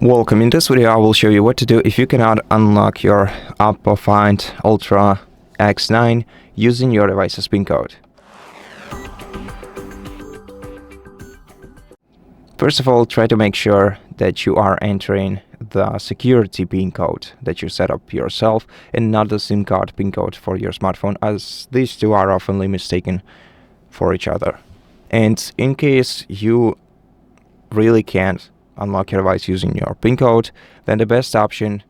Welcome. In this video I will show you what to do if you cannot unlock your OPPO Find Ultra X9 using your device's PIN code. First of all, try to make sure that you are entering the security PIN code that you set up yourself and not the SIM card PIN code for your smartphone, as these two are often mistaken for each other. And in case you really can't unlock your device using your PIN code, then the best option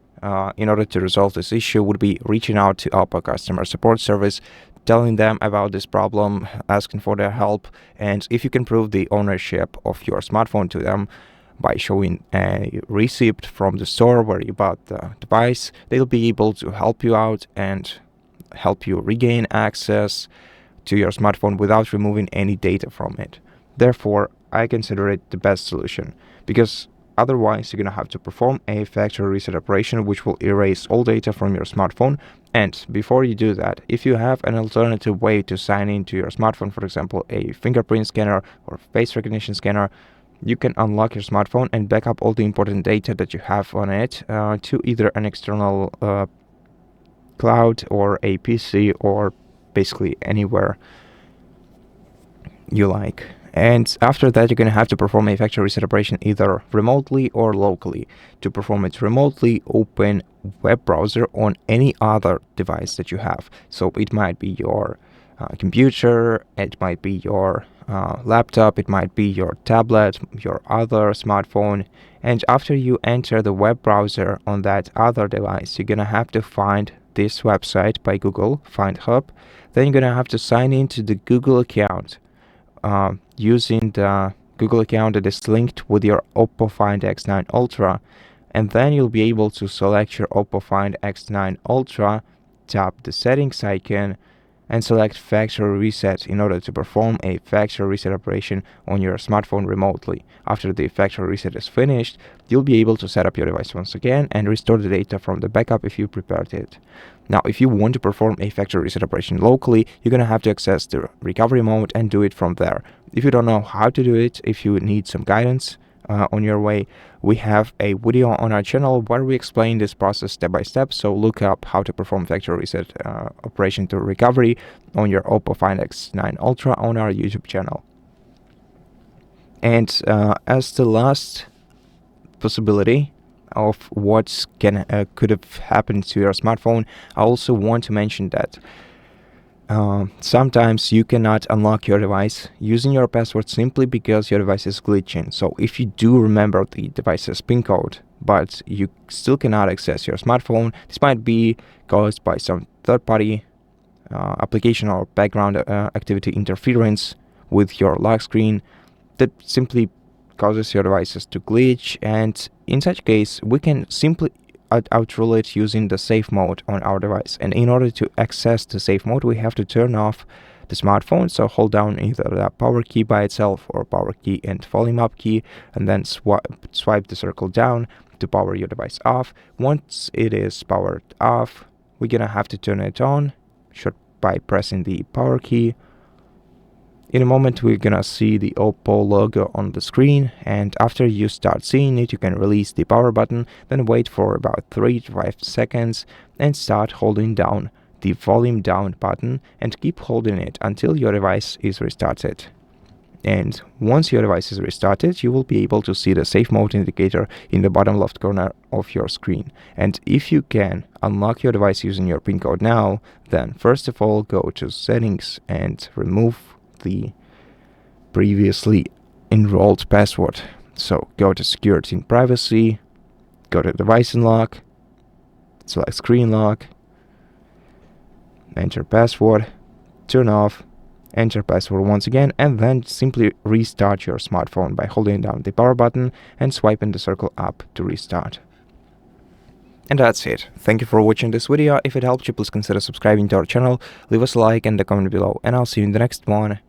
in order to resolve this issue would be reaching out to OPPO Customer Support service, telling them about this problem, asking for their help, and if you can prove the ownership of your smartphone to them by showing a receipt from the store where you bought the device, they'll be able to help you out and help you regain access to your smartphone without removing any data from it. Therefore, I consider it the best solution, because otherwise you're going to have to perform a factory reset operation which will erase all data from your smartphone. And before you do that, if you have an alternative way to sign into your smartphone, for example a fingerprint scanner or face recognition scanner, you can unlock your smartphone and back up all the important data that you have on it to either an external cloud or a PC or basically anywhere you like. And after that, you're going to have to perform a factory reset operation either remotely or locally. To perform it remotely, open web browser on any other device that you have. So it might be your computer, it might be your laptop, it might be your tablet, your other smartphone. And after you enter the web browser on that other device, you're going to have to find this website by Google, Find Hub. Then you're going to have to sign into the Google account using the Google account that is linked with your OPPO Find X9 Ultra, and then you'll be able to select your OPPO Find X9 Ultra, tap the settings icon, and select factory reset in order to perform a factory reset operation on your smartphone remotely. After the factory reset is finished, you'll be able to set up your device once again and restore the data from the backup if you prepared it. Now, if you want to perform a factory reset operation locally, you're going to have to access the recovery mode and do it from there. If you don't know how to do it, if you need some guidance on your way, we have a video on our channel where we explain this process step by step. So look up how to perform factory reset operation to recovery on your OPPO Find X9 Ultra on our YouTube channel. And as the last possibility of what could have happened to your smartphone, I also want to mention that sometimes you cannot unlock your device using your password simply because your device is glitching. So if you do remember the device's PIN code, but you still cannot access your smartphone, this might be caused by some third-party application or background activity interference with your lock screen that simply causes your devices to glitch. And in such case, we can simply outrule it using the safe mode on our device. And in order to access the safe mode, we have to turn off the smartphone. So hold down either the power key by itself or power key and volume up key, and then swipe the circle down to power your device off. Once it is powered off, we're gonna have to turn it on by pressing the power key. In a moment, we're gonna see the OPPO logo on the screen, and after you start seeing it, you can release the power button, then wait for about 3 to 5 seconds and start holding down the volume down button and keep holding it until your device is restarted. And once your device is restarted, you will be able to see the safe mode indicator in the bottom left corner of your screen. And if you can unlock your device using your PIN code now, then first of all go to settings and remove the previously enrolled password. So go to security and privacy, go to device unlock, select screen lock, enter password, turn off, enter password once again, and then simply restart your smartphone by holding down the power button and swiping the circle up to restart. And that's it. Thank you for watching this video. If it helped you, please consider subscribing to our channel, leave us a like and a comment below, and I'll see you in the next one.